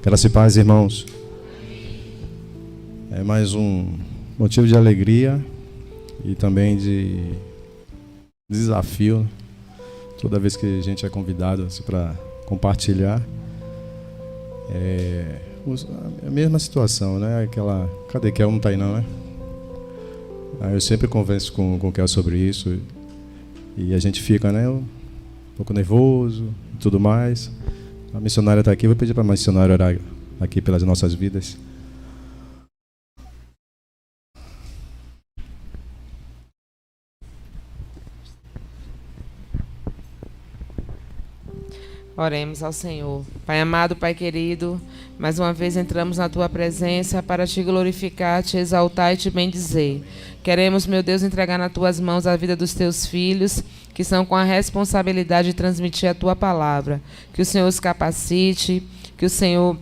Graça e paz, irmãos. É mais um motivo de alegria e também de desafio, toda vez que a gente é convidado assim, para compartilhar. A mesma situação, né? Cadê Kel? Não está aí não, né? Eu sempre converso com o Kel sobre isso e a gente fica, né, um pouco nervoso e tudo mais. A missionária está aqui, vou pedir para a missionária orar aqui pelas nossas vidas. Oremos ao Senhor. Pai amado, Pai querido, mais uma vez entramos na Tua presença para Te glorificar, Te exaltar e Te bendizer. Queremos, meu Deus, entregar nas Tuas mãos a vida dos Teus filhos, que são com a responsabilidade de transmitir a Tua palavra. Que o Senhor os capacite, que o Senhor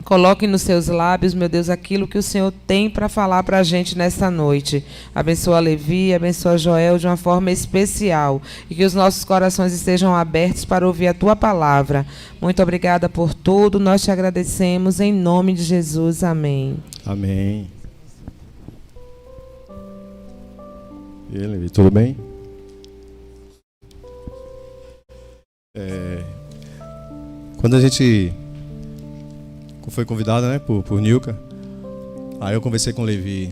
coloque nos seus lábios, meu Deus, aquilo que o Senhor tem para falar para a gente nesta noite. Abençoa a Levi, abençoa Joel de uma forma especial. E que os nossos corações estejam abertos para ouvir a Tua palavra. Muito obrigada por tudo. Nós te agradecemos em nome de Jesus. Amém. Amém. E aí, Levi, tudo bem? Quando a gente foi convidado, né, por Nilka, aí eu conversei com o Levi.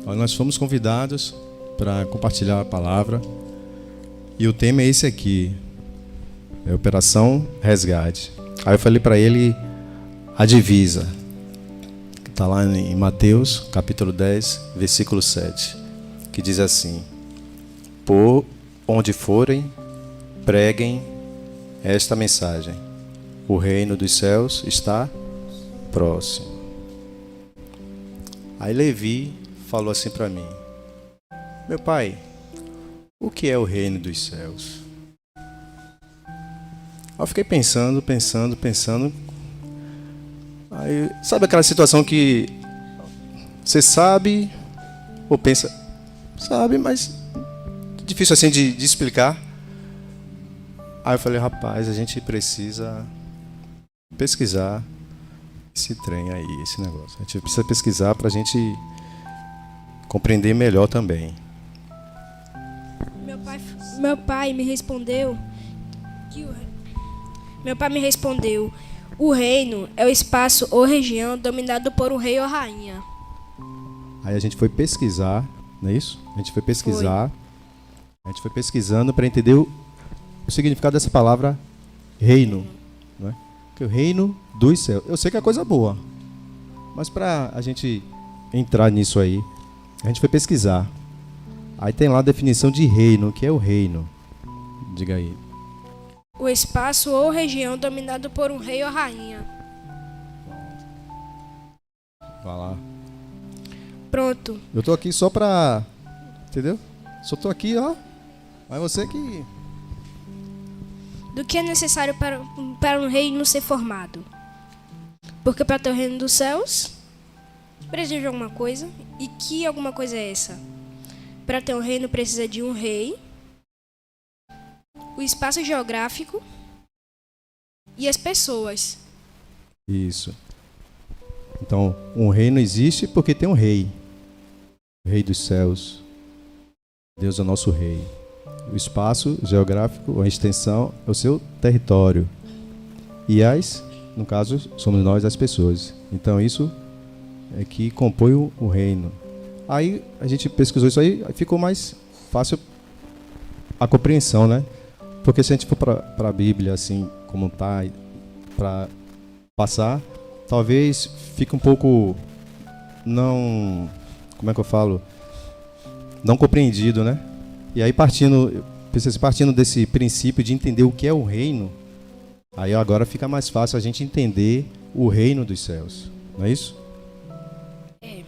Nós fomos convidados para compartilhar a palavra e o tema é esse aqui, é Operação Resgate. Aí eu falei para ele a divisa, que está lá em Mateus, capítulo 10, versículo 7, que diz assim: por onde forem, preguem esta mensagem: o reino dos céus está próximo. Aí Levi falou assim para mim: meu pai, o que é o reino dos céus? Eu fiquei pensando. Aí, sabe aquela situação que você sabe ou pensa, sabe, mas difícil assim de explicar. Aí eu falei: rapaz, a gente precisa pesquisar esse trem aí, esse negócio. A gente precisa pesquisar para a gente compreender melhor também. Meu pai me respondeu o reino é o espaço ou região dominado por um rei ou rainha. Aí a gente foi pesquisar, não é isso? A gente foi pesquisando para entender o significado dessa palavra reino, não é? Que o reino dos céus. Eu sei que é coisa boa, mas para a gente entrar nisso aí, a gente foi pesquisar. Aí tem lá a definição de reino. O que é o reino? Diga aí. O espaço ou região dominado por um rei ou rainha. Vai lá. Pronto. Eu tô aqui só pra... Entendeu? Só tô aqui, ó. Mas você que... Do que é necessário para um reino ser formado? Porque para ter o reino dos céus, precisa de alguma coisa. E que alguma coisa é essa? Para ter um reino precisa de um rei, o espaço geográfico e as pessoas. Isso. Então, um reino existe porque tem um rei. O rei dos céus. Deus é o nosso rei. O espaço geográfico, a extensão, é o seu território. E no caso, somos nós as pessoas. Então isso é que compõe o reino. Aí a gente pesquisou isso aí ficou mais fácil a compreensão, né? Porque se a gente for para a Bíblia, assim, como está, para passar, talvez fique um pouco como é que eu falo? Não compreendido, né? E aí partindo desse princípio de entender o que é o reino, aí agora fica mais fácil a gente entender o reino dos céus, não é isso? É.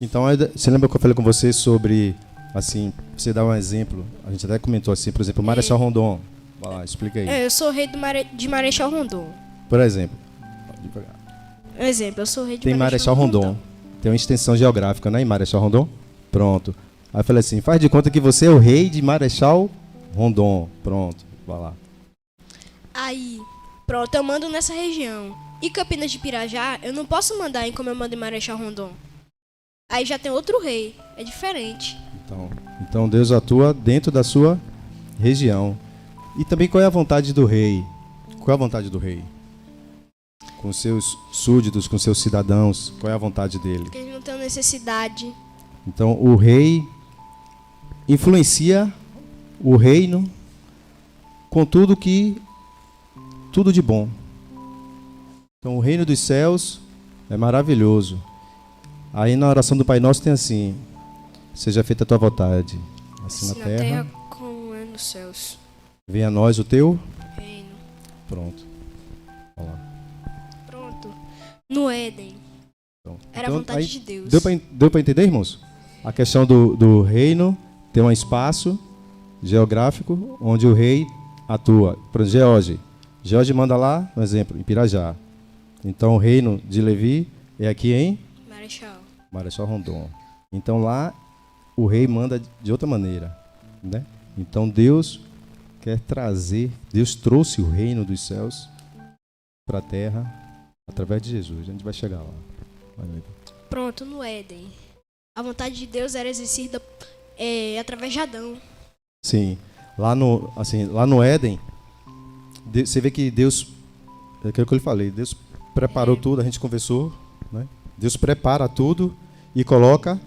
Então, você lembra que eu falei com você sobre, assim, você dar um exemplo, a gente até comentou assim, por exemplo, Marechal Rondon. Vai lá, explica aí. Eu sou rei de Marechal Rondon. Por exemplo. Eu sou rei de Tem Marechal Rondon. Tem uma extensão geográfica, né, em Marechal Rondon? Pronto. Aí eu falei assim, faz de conta que você é o rei de Marechal Rondon. Pronto, vai lá. Aí, Pronto, eu mando nessa região. E Campinas de Pirajá, eu não posso mandar em como eu mando em Marechal Rondon. Aí já tem outro rei, é diferente. Então Deus atua dentro da sua região. E também qual é a vontade do rei? Qual é a vontade do rei? Com seus súditos, com seus cidadãos, qual é a vontade dele? Porque eles não têm necessidade. Então o rei influencia o reino com tudo de bom. Então o reino dos céus é maravilhoso. Aí na oração do Pai Nosso tem assim: seja feita a tua vontade, assim na terra como é nos céus. Venha a nós o teu Reino. Pronto. Vamos lá. Pronto. No Éden. Pronto. Era a vontade de Deus. Deu para entender, irmãos? A questão do reino tem um espaço geográfico onde o rei atua. Por exemplo, George manda lá, um exemplo, em Pirajá. Então o reino de Levi é aqui em Marechal Rondon. Então lá o rei manda de outra maneira, né? Então Deus quer trazer, Deus trouxe o reino dos céus para a terra através de Jesus. A gente vai chegar lá. Pronto, no Éden. A vontade de Deus era exercida através de Adão. Sim. Lá no Éden, você vê que Deus, é aquilo que eu lhe falei, Deus preparou tudo, a gente conversou, né? Deus prepara tudo e coloca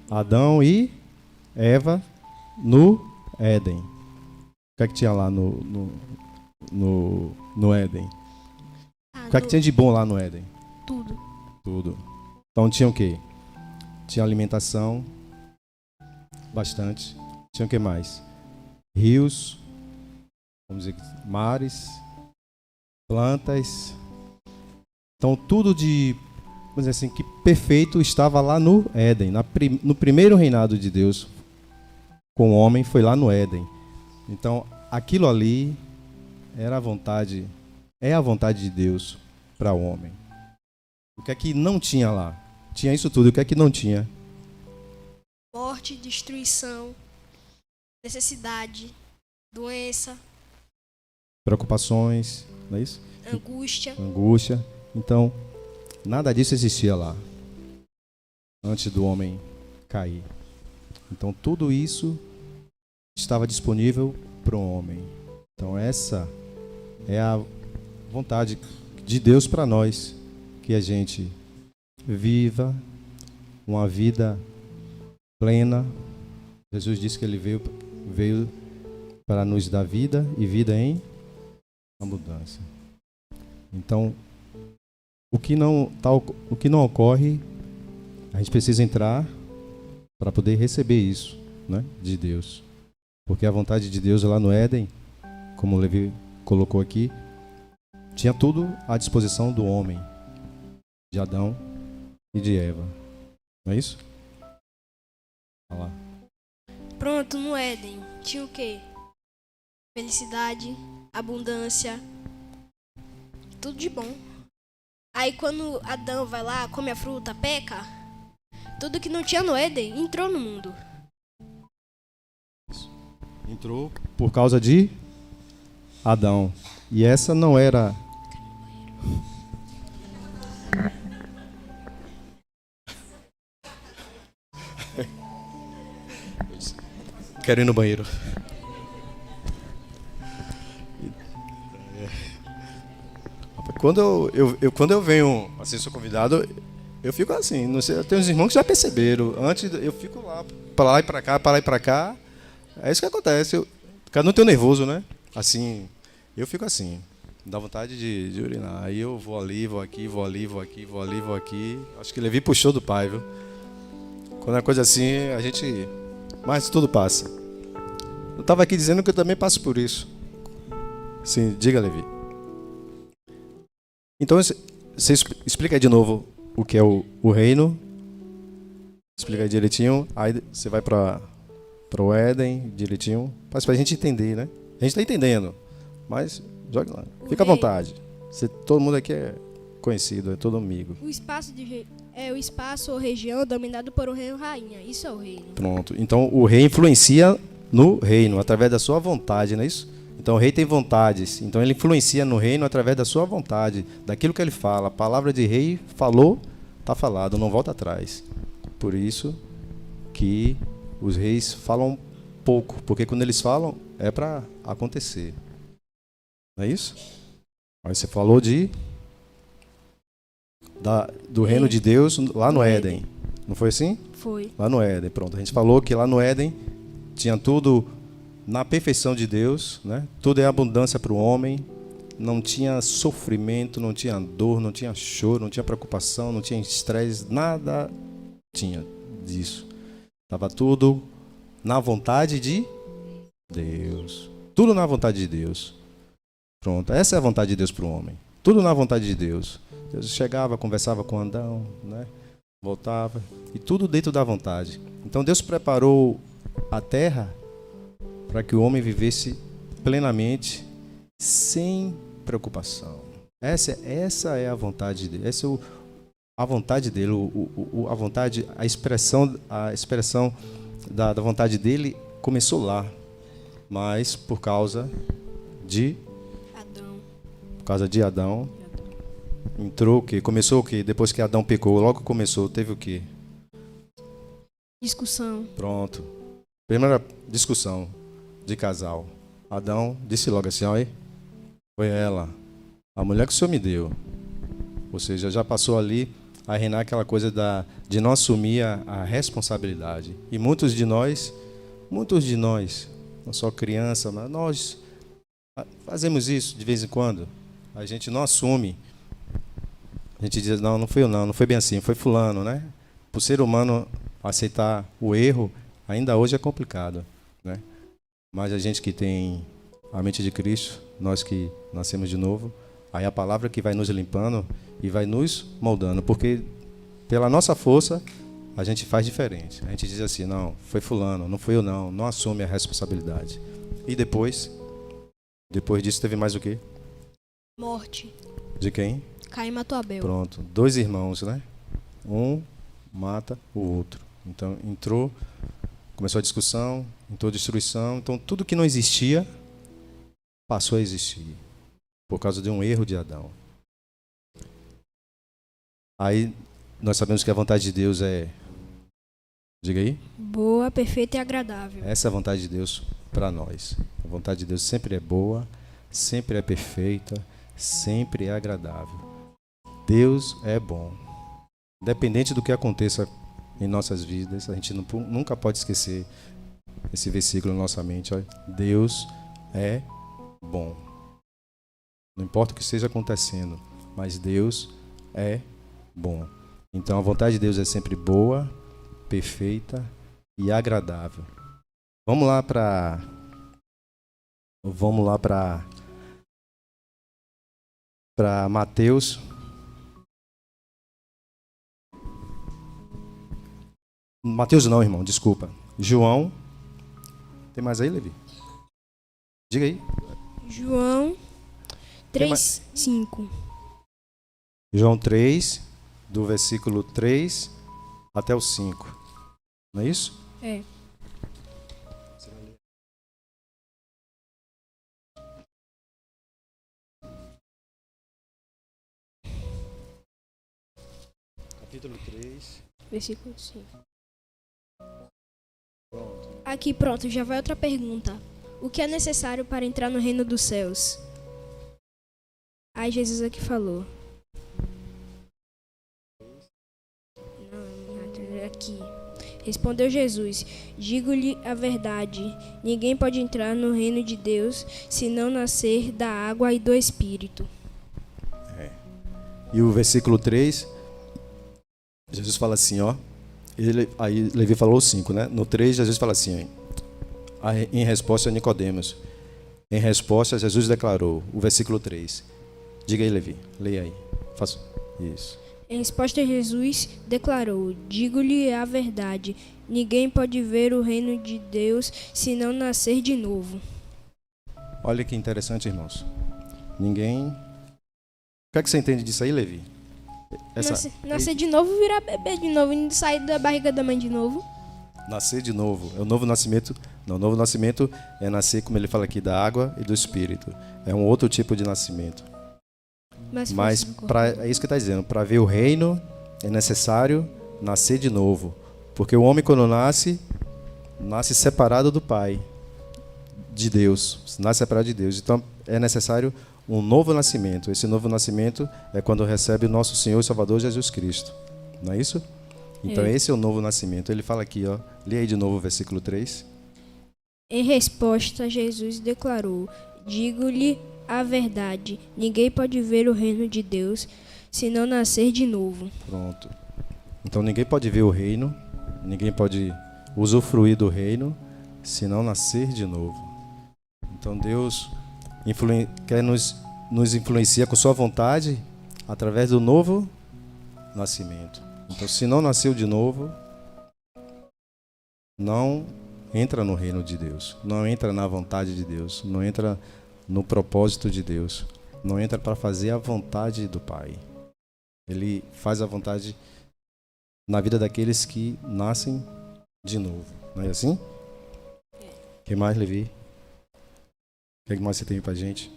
Adão e Eva no Éden. O que é que tinha lá no Éden? O que é que tinha de bom lá no Éden? Tudo. Então tinha o quê? Tinha alimentação, bastante. Tinha o que mais? Rios, vamos dizer, mares, plantas. Então tudo vamos dizer assim, que perfeito estava lá no Éden. No primeiro reinado de Deus com o homem foi lá no Éden. Então aquilo ali é a vontade de Deus para o homem. O que é que não tinha lá? Tinha isso tudo, o que é que não tinha? Morte, destruição, necessidade, doença, Preocupações, não é isso? Angústia. Então, nada disso existia lá antes do homem cair. Então, tudo isso estava disponível para o homem. Então, essa é a vontade de Deus para nós, que a gente viva uma vida plena. Jesus disse que ele veio para nos dar vida e vida em abundância. Então, o que não ocorre, a gente precisa entrar para poder receber isso, né, de Deus. Porque a vontade de Deus lá no Éden, como o Levi colocou aqui, tinha tudo à disposição do homem, de Adão e de Eva. Não é isso? Olha lá. Pronto, no Éden tinha o quê? Felicidade, abundância, tudo de bom. Aí quando Adão vai lá, come a fruta, peca, tudo que não tinha no Éden entrou no mundo. Entrou por causa de Adão. E essa não era... Quero ir no banheiro. Quando eu venho, assim, sou convidado, eu fico assim, não sei, tem uns irmãos que já perceberam. Antes eu fico lá e para cá. É isso que acontece. Cada um tem um nervoso, né? Assim, eu fico assim, dá vontade de urinar. Aí eu vou ali, vou aqui, vou ali, vou aqui, vou ali, vou aqui. Acho que Levi puxou do pai, viu? Quando é coisa assim, a gente... Mas tudo passa. Eu estava aqui dizendo que eu também passo por isso. Sim, diga, Levi. Então, você explica aí de novo o que é o reino. Explica aí direitinho. Aí você vai para o Éden direitinho. Para a gente entender, né? A gente está entendendo. Mas joga lá. Fica à vontade. Todo mundo aqui é conhecido, é todo amigo. O espaço ou região dominado por um rei ou rainha. Isso é o reino. Pronto. Então, o rei influencia no reino, através da sua vontade, não é isso? Então o rei tem vontades. Então ele influencia no reino através da sua vontade, daquilo que ele fala. A palavra de rei falou, está falado, não volta atrás. Por isso que os reis falam pouco, porque quando eles falam é para acontecer. Não é isso? Aí você falou do reino de Deus lá no Éden. Não foi assim? Foi. Lá no Éden, pronto. A gente falou que lá no Éden tinha tudo na perfeição de Deus, né? Tudo é abundância para o homem. Não tinha sofrimento, não tinha dor, não tinha choro, não tinha preocupação, não tinha estresse, nada tinha disso. Estava tudo na vontade de Deus. Tudo na vontade de Deus. Pronto, essa é a vontade de Deus para o homem. Tudo na vontade de Deus. Deus chegava, conversava com Adão, né? Voltava, e tudo dentro da vontade. Então Deus preparou a terra para que o homem vivesse plenamente, sem preocupação. Essa é a vontade dele. Essa é a vontade dele, a vontade, a expressão da vontade dele começou lá, mas por causa de Adão. Entrou o quê? Começou o quê? Depois que Adão pecou, logo começou, teve o quê? Discussão. Pronto. Primeira discussão de casal. Adão disse logo assim, olha, foi ela, a mulher que o Senhor me deu. Ou seja, já passou ali a reinar aquela coisa de não assumir a responsabilidade. E muitos de nós, não só criança, mas nós fazemos isso de vez em quando. A gente não assume. A gente diz, não foi eu não foi bem assim, foi fulano, né? Para o ser humano aceitar o erro, ainda hoje é complicado, né? Mas a gente que tem a mente de Cristo, nós que nascemos de novo, aí a palavra que vai nos limpando e vai nos moldando, porque pela nossa força a gente faz diferente. A gente diz assim, não, foi fulano, não foi eu não assume a responsabilidade. E depois disso teve mais o quê? Morte. De quem? Caim matou Abel. Pronto, 2 irmãos, né? Um mata o outro. Então começou a discussão, entrou a destruição. Então tudo que não existia passou a existir por causa de um erro de Adão. Aí nós sabemos que a vontade de Deus é, diga aí, boa, perfeita e agradável. essa é a vontade de Deus para nós. A vontade de Deus sempre é boa, sempre é perfeita, sempre é agradável. Deus é bom. Independente do que aconteça em nossas vidas, a gente nunca pode esquecer esse versículo na nossa mente. Olha, Deus é bom. Não importa o que esteja acontecendo, mas Deus é bom. Então a vontade de Deus é sempre boa, perfeita e agradável. Vamos lá para Mateus. Mateus não, irmão, desculpa. João. Tem mais aí, Levi? Diga aí. João 3:5. João 3, do versículo 3 até o 5. Não é isso? É. Capítulo 3. Versículo 5. Aqui, pronto, já vai outra pergunta. O que é necessário para entrar no reino dos céus? Aí Jesus aqui falou. Não, aqui. Respondeu Jesus: digo-lhe a verdade, ninguém pode entrar no reino de Deus se não nascer da água e do Espírito. E o versículo 3, Jesus fala assim, ó. Aí Levi falou 5, né? No 3, Jesus fala assim, em resposta a Nicodemos. Em resposta, Jesus declarou, o versículo 3. Diga aí, Levi, leia aí. Faça isso. Em resposta, Jesus declarou: digo-lhe a verdade, ninguém pode ver o reino de Deus se não nascer de novo. Olha que interessante, irmãos. Ninguém... O que é que você entende disso aí, Levi? Nascer de novo, virar bebê de novo, e sair da barriga da mãe de novo. Nascer de novo, é o novo nascimento Não, o novo nascimento é nascer, como ele fala aqui, da água e do Espírito. É um outro tipo de nascimento. Mas é isso que está dizendo. Para ver o reino é necessário nascer de novo. Porque o homem, quando nasce separado do Pai, de Deus. Nasce separado de Deus. Então é necessário um novo nascimento. Esse novo nascimento é quando recebe o nosso Senhor e Salvador Jesus Cristo. Não é isso? Então esse é o novo nascimento. Ele fala aqui, ó. Lê aí de novo o versículo 3. Em resposta, Jesus declarou: digo-lhe a verdade, ninguém pode ver o reino de Deus se não nascer de novo. Pronto. Então ninguém pode ver o reino, ninguém pode usufruir do reino se não nascer de novo. Então Deus quer nos influenciar com sua vontade através do novo nascimento. Então se não nasceu de novo, não entra no reino de Deus, não entra na vontade de Deus, não entra no propósito de Deus, não entra para fazer a vontade do Pai. Ele faz a vontade na vida daqueles que nascem de novo. Não é assim? O que mais, Levi? O que mais você tem pra gente?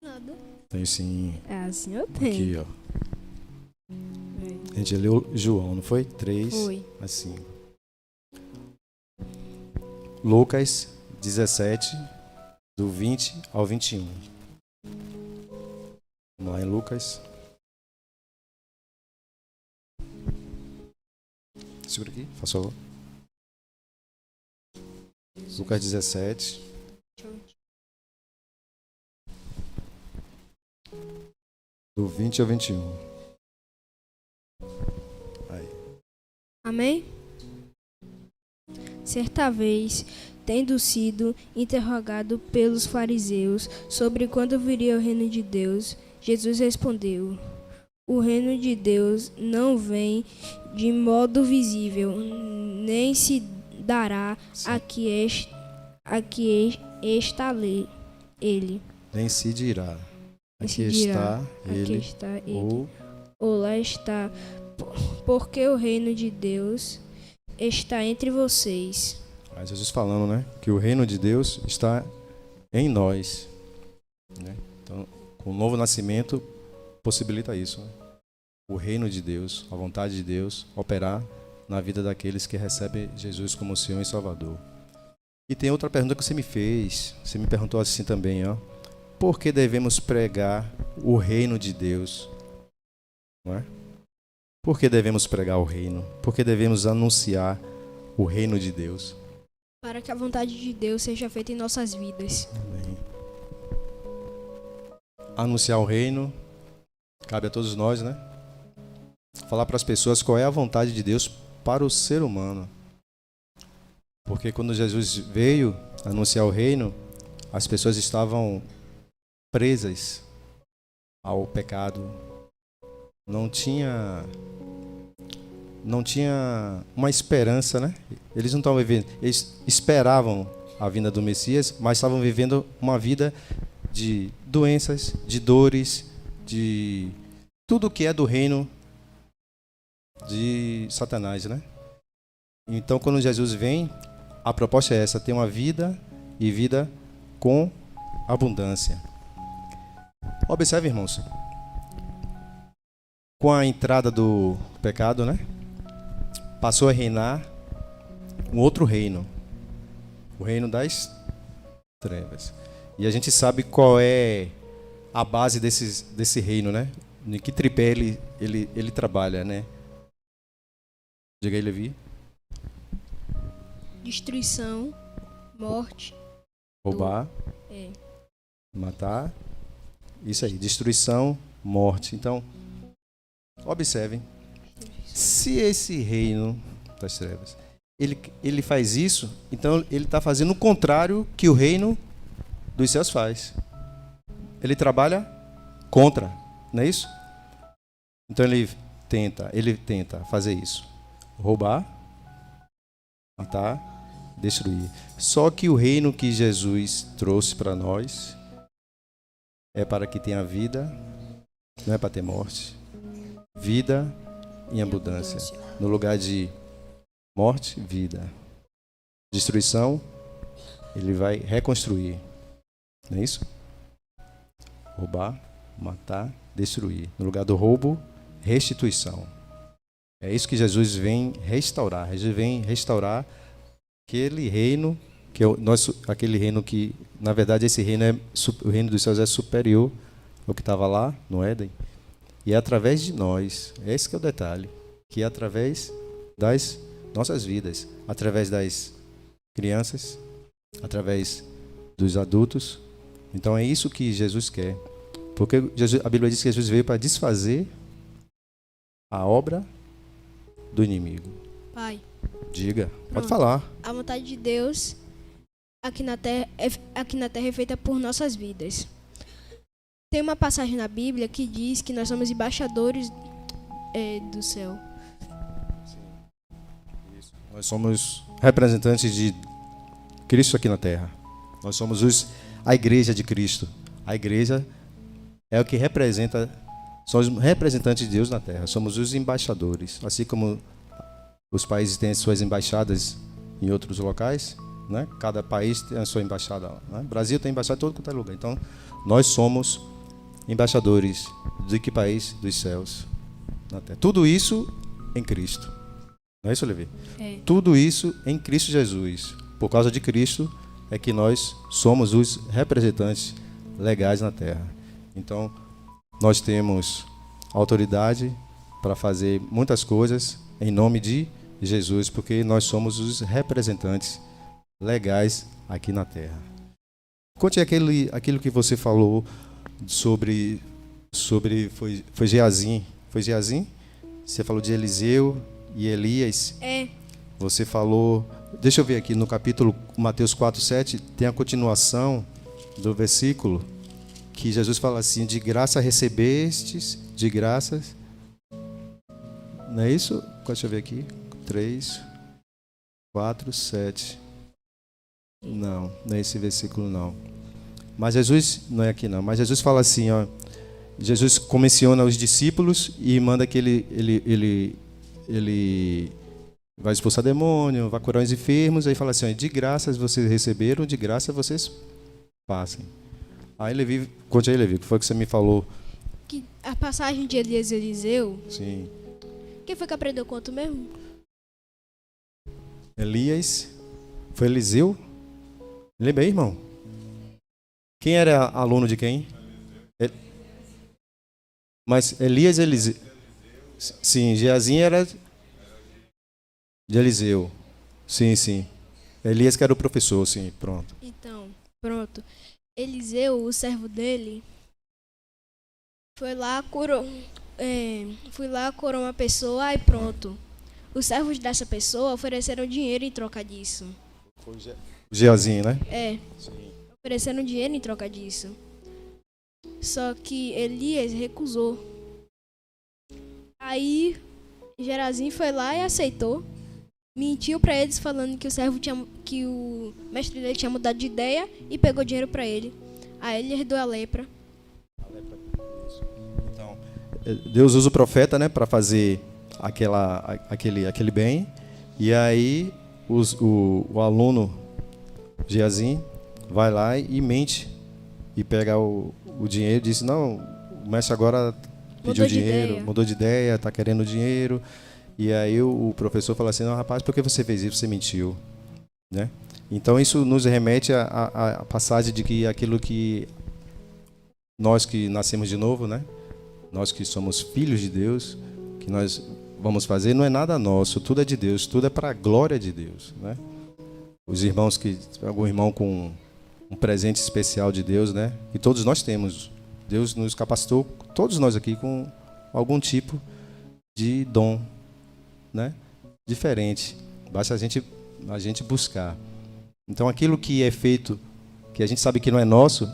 Nada. Tem sim. É assim eu tenho. Aqui, ó. A gente leu João, não foi? 3 Foi. a 5. Lucas 17, do 20 ao 21. Vamos lá em Lucas. Segura aqui, faz favor. Lucas 17. Do 20 ao 21. Aí. Amém? Certa vez, tendo sido interrogado pelos fariseus sobre quando viria o reino de Deus, Jesus respondeu: o reino de Deus não vem de modo visível, nem se dará a que está ele. Nem se dirá. Aqui dirá, está ele, está ele. Ou lá está, porque o reino de Deus está entre vocês. Mas Jesus falando, né? Que o reino de Deus está em nós. Né? Então, com o novo nascimento, possibilita isso. Né? O reino de Deus, a vontade de Deus, operar na vida daqueles que recebem Jesus como Senhor e Salvador. E tem outra pergunta que você me fez. Você me perguntou assim também, ó. Por que devemos pregar o reino de Deus? Não é? Por que devemos pregar o reino? Por que devemos anunciar o reino de Deus? Para que a vontade de Deus seja feita em nossas vidas. Amém. Anunciar o reino cabe a todos nós, né? Falar para as pessoas qual é a vontade de Deus para o ser humano. Porque quando Jesus veio anunciar o reino, as pessoas estavam presas ao pecado. Não tinha uma esperança, né? Eles não estavam vivendo, eles esperavam a vinda do Messias, mas estavam vivendo uma vida de doenças, de dores, de tudo que é do reino de Satanás, né? Então, quando Jesus vem, a proposta é essa: ter uma vida e vida com abundância. Observe, irmãos, com a entrada do pecado, né? Passou a reinar um outro reino, o reino das trevas. E a gente sabe qual é a base desse reino, né? Em que tripé ele trabalha, né? Diga aí, Levi. Destruição, morte, Roubar, matar. Isso aí, destruição, morte. Então, observem. Se esse reino das trevas, ele faz isso, então ele está fazendo o contrário que o reino dos céus faz. Ele trabalha contra, não é isso? Então ele tenta fazer isso. Roubar, matar, destruir. Só que o reino que Jesus trouxe para nós é para que tenha vida, não é para ter morte. Vida em abundância. No lugar de morte, vida. Destruição, ele vai reconstruir. Não é isso? Roubar, matar, destruir. No lugar do roubo, restituição. É isso que Jesus vem restaurar. Jesus vem restaurar aquele reino, que é aquele reino que, na verdade, esse reino o reino dos céus é superior ao que estava lá no Éden. E é através de nós, esse que é o detalhe, que é através das nossas vidas, através das crianças, através dos adultos. Então é isso que Jesus quer. Porque a Bíblia diz que Jesus veio para desfazer a obra do inimigo. Pai, Diga, pronto. pode falar. A vontade de Deus aqui na terra é feita por nossas vidas. Tem uma passagem na Bíblia que diz que nós somos embaixadores do céu. Nós somos representantes de Cristo aqui na terra. Nós somos a igreja de Cristo. A igreja é o que representa, somos representantes de Deus na terra. Somos os embaixadores. Assim como os países têm as suas embaixadas em outros locais, né? Cada país tem a sua embaixada. Né? O Brasil tem embaixada em todo quanto é lugar. Então, nós somos embaixadores de que país? Dos céus na terra. Tudo isso em Cristo. Não é isso, Levi? É. Tudo isso em Cristo Jesus. Por causa de Cristo é que nós somos os representantes legais na terra. Então, nós temos autoridade para fazer muitas coisas em nome de Jesus, porque nós somos os representantes legais aqui na terra. Conte aquilo que você falou sobre foi Geazim. Foi Geazim? Você falou de Eliseu e Elias. É. Você falou, deixa eu ver aqui no capítulo Mateus 4:7, tem a continuação do versículo que Jesus fala assim: de graça recebestes, de graças. Não é isso? Deixa eu ver aqui. 3, 4, 7. Não é esse versículo não. Mas Jesus, não é aqui não, mas Jesus fala assim, ó. Jesus comissiona os discípulos e manda que ele vai expulsar demônio, vai curar os enfermos, aí fala assim, ó, de graças vocês receberam, de graça vocês passem. Aí Levi, conte aí, Levi, o que foi que você me falou? Que a passagem de Elias e Eliseu. Sim. Quem foi que aprendeu quanto mesmo? Elias, foi Eliseu? Lembra aí, irmão? Quem era aluno de quem? Mas Elias e Eliseu. Sim, Geazim era de Eliseu. Sim, sim. Elias que era o professor, sim, pronto. Então, pronto. Eliseu, o servo dele, foi lá, curou uma pessoa e pronto. Os servos dessa pessoa ofereceram dinheiro em troca disso. Foi o Geazim, né? É. Sim. Ofereceram dinheiro em troca disso. Só que Elias recusou. Aí Gerazim foi lá e aceitou. Mentiu pra eles falando que o mestre dele tinha mudado de ideia e pegou dinheiro pra ele. Aí ele herdou a lepra. Então, Deus usa o profeta, né, para fazer aquele bem. E aí o aluno Geazim vai lá e mente e pega o dinheiro e diz, não, o mestre agora pediu dinheiro, mudou de ideia, está querendo dinheiro. E aí o professor fala assim, não, rapaz, por que você fez isso? Você mentiu. Né? Então isso nos remete à passagem de que aquilo que nós que nascemos de novo, né? Nós que somos filhos de Deus, que nós vamos fazer, não é nada nosso, tudo é de Deus, tudo é para a glória de Deus. Né? Os irmãos algum irmão com um presente especial de Deus, né? E todos nós temos. Deus nos capacitou, todos nós aqui, com algum tipo de dom, né? Diferente. Basta a gente buscar. Então, aquilo que é feito, que a gente sabe que não é nosso,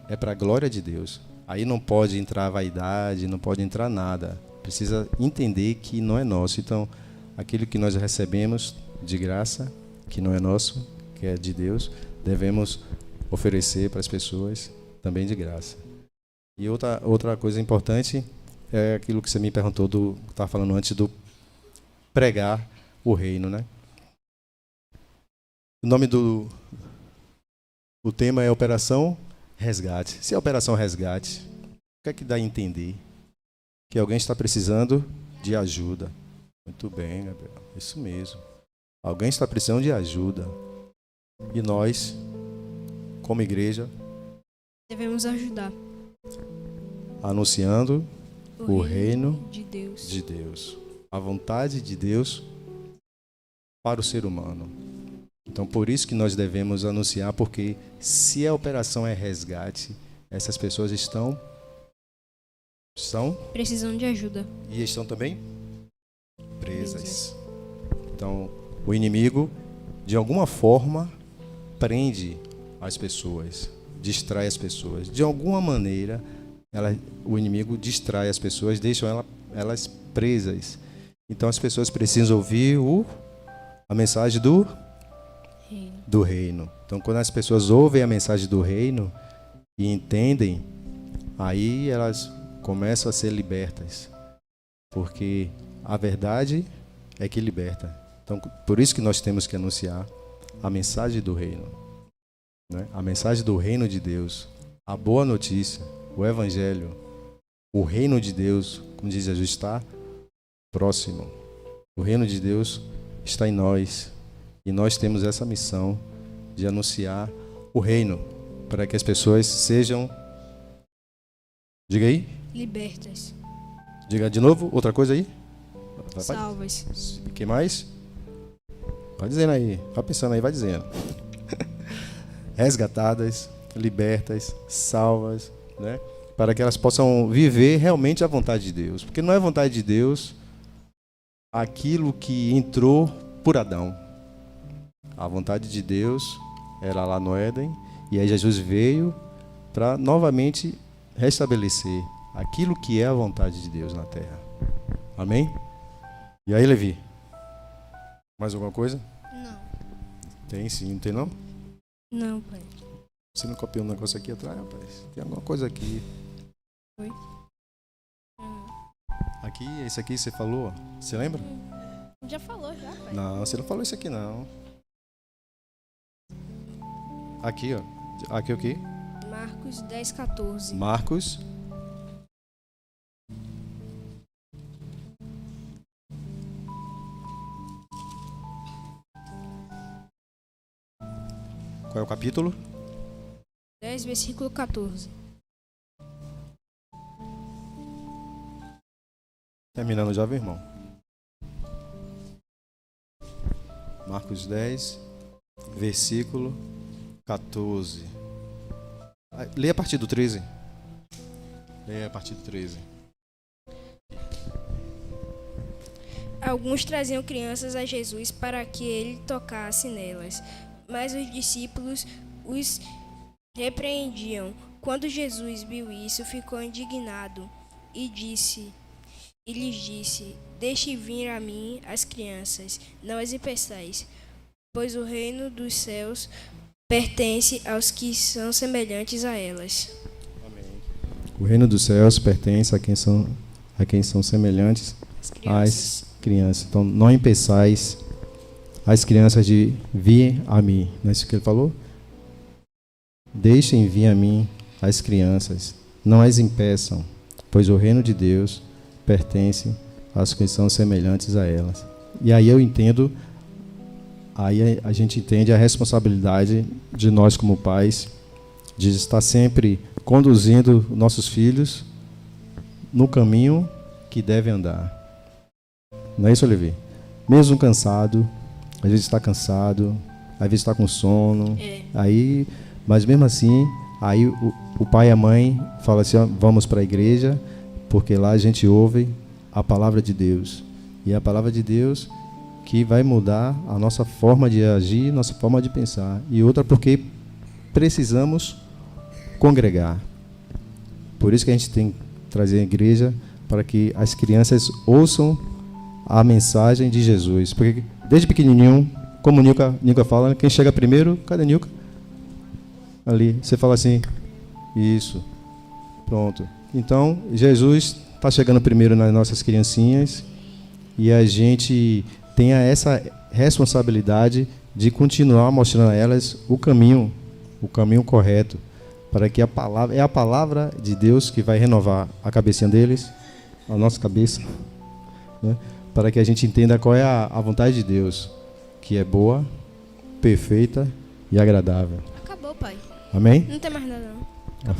é para a glória de Deus. Aí não pode entrar vaidade, não pode entrar nada. Precisa entender que não é nosso. Então, aquilo que nós recebemos de graça, que não é nosso, que é de Deus, devemos oferecer para as pessoas também de graça. E outra coisa importante é aquilo que você me perguntou, estava falando antes, do pregar o reino, né? O nome do O tema é Operação Resgate. Se é Operação Resgate, o que é que dá a entender? Que alguém está precisando de ajuda. Muito bem, Gabriel. Isso mesmo. Alguém está precisando de ajuda. E nós, como igreja, devemos ajudar. Anunciando o reino de Deus. de Deus. A vontade de Deus para o ser humano. Então, por isso que nós devemos anunciar, porque se a operação é resgate, essas pessoas estão precisando de ajuda. E estão também presas. Então, o inimigo, de alguma forma, prende as pessoas, distrai as pessoas. De alguma maneira, o inimigo distrai as pessoas, deixa elas presas. Então, as pessoas precisam ouvir a mensagem do reino. Então, quando as pessoas ouvem a mensagem do reino e entendem, aí elas começam a ser libertas. Porque a verdade é que liberta. Então, por isso que nós temos que anunciar a mensagem do reino. Né? A mensagem do reino de Deus. A boa notícia, o evangelho. O reino de Deus, como diz Jesus, está próximo. O reino de Deus está em nós. E nós temos essa missão de anunciar o reino para que as pessoas sejam, diga aí, libertas. Diga de novo, outra coisa aí. Salvas. O que mais? Vai dizendo aí, vai pensando aí, vai dizendo. Resgatadas, libertas, salvas, né? Para que elas possam viver realmente a vontade de Deus. Porque não é vontade de Deus aquilo que entrou por Adão. A vontade de Deus era lá no Éden, e aí Jesus veio para novamente restabelecer aquilo que é a vontade de Deus na terra. Amém? E aí, Levi? Mais alguma coisa? Não. Tem sim, não tem não? Não, pai. Você não copiou um negócio aqui atrás, rapaz? Tem alguma coisa aqui. Oi? Aqui, esse aqui você falou, você lembra? Já falou, já, pai. Não, você não falou isso aqui não. Aqui, ó. Aqui o quê? Marcos 10:14. Marcos. Qual é o capítulo? 10, versículo 14. Terminando já, meu irmão. Marcos 10, versículo 14. Leia a partir do 13. Leia a partir do 13. Alguns traziam crianças a Jesus para que ele tocasse nelas, mas os discípulos os repreendiam. Quando Jesus viu isso, ficou indignado e lhes disse: Deixe vir a mim as crianças, não as impeçais, pois o reino dos céus pertence aos que são semelhantes a elas. Amém. O reino dos céus pertence a quem são semelhantes às crianças. Então, não impeçais as crianças de vir a mim. Não é isso que ele falou? Deixem vir a mim as crianças, não as impeçam, pois o reino de Deus pertence aos que são semelhantes a elas. E aí eu entendo, aí a gente entende a responsabilidade de nós como pais, de estar sempre conduzindo nossos filhos no caminho que devem andar. Não é isso, Levi? Mesmo cansado, às vezes está cansado, às vezes está com sono, aí, mas mesmo assim, aí o pai e a mãe falam assim, ó, vamos para a igreja, porque lá a gente ouve a palavra de Deus. E é a palavra de Deus que vai mudar a nossa forma de agir, nossa forma de pensar. E outra porque precisamos congregar. Por isso que a gente tem que trazer a igreja para que as crianças ouçam a mensagem de Jesus. Porque desde pequenininho, como Nilka fala, quem chega primeiro, cadê Nilka? Ali, você fala assim, isso, pronto. Então, Jesus está chegando primeiro nas nossas criancinhas e a gente tem essa responsabilidade de continuar mostrando a elas o caminho o caminho correto, para que é a palavra de Deus que vai renovar a cabecinha deles, a nossa cabeça, né? Para que a gente entenda qual é a vontade de Deus, que é boa, perfeita e agradável. Acabou, pai. Amém? Não tem mais nada, não.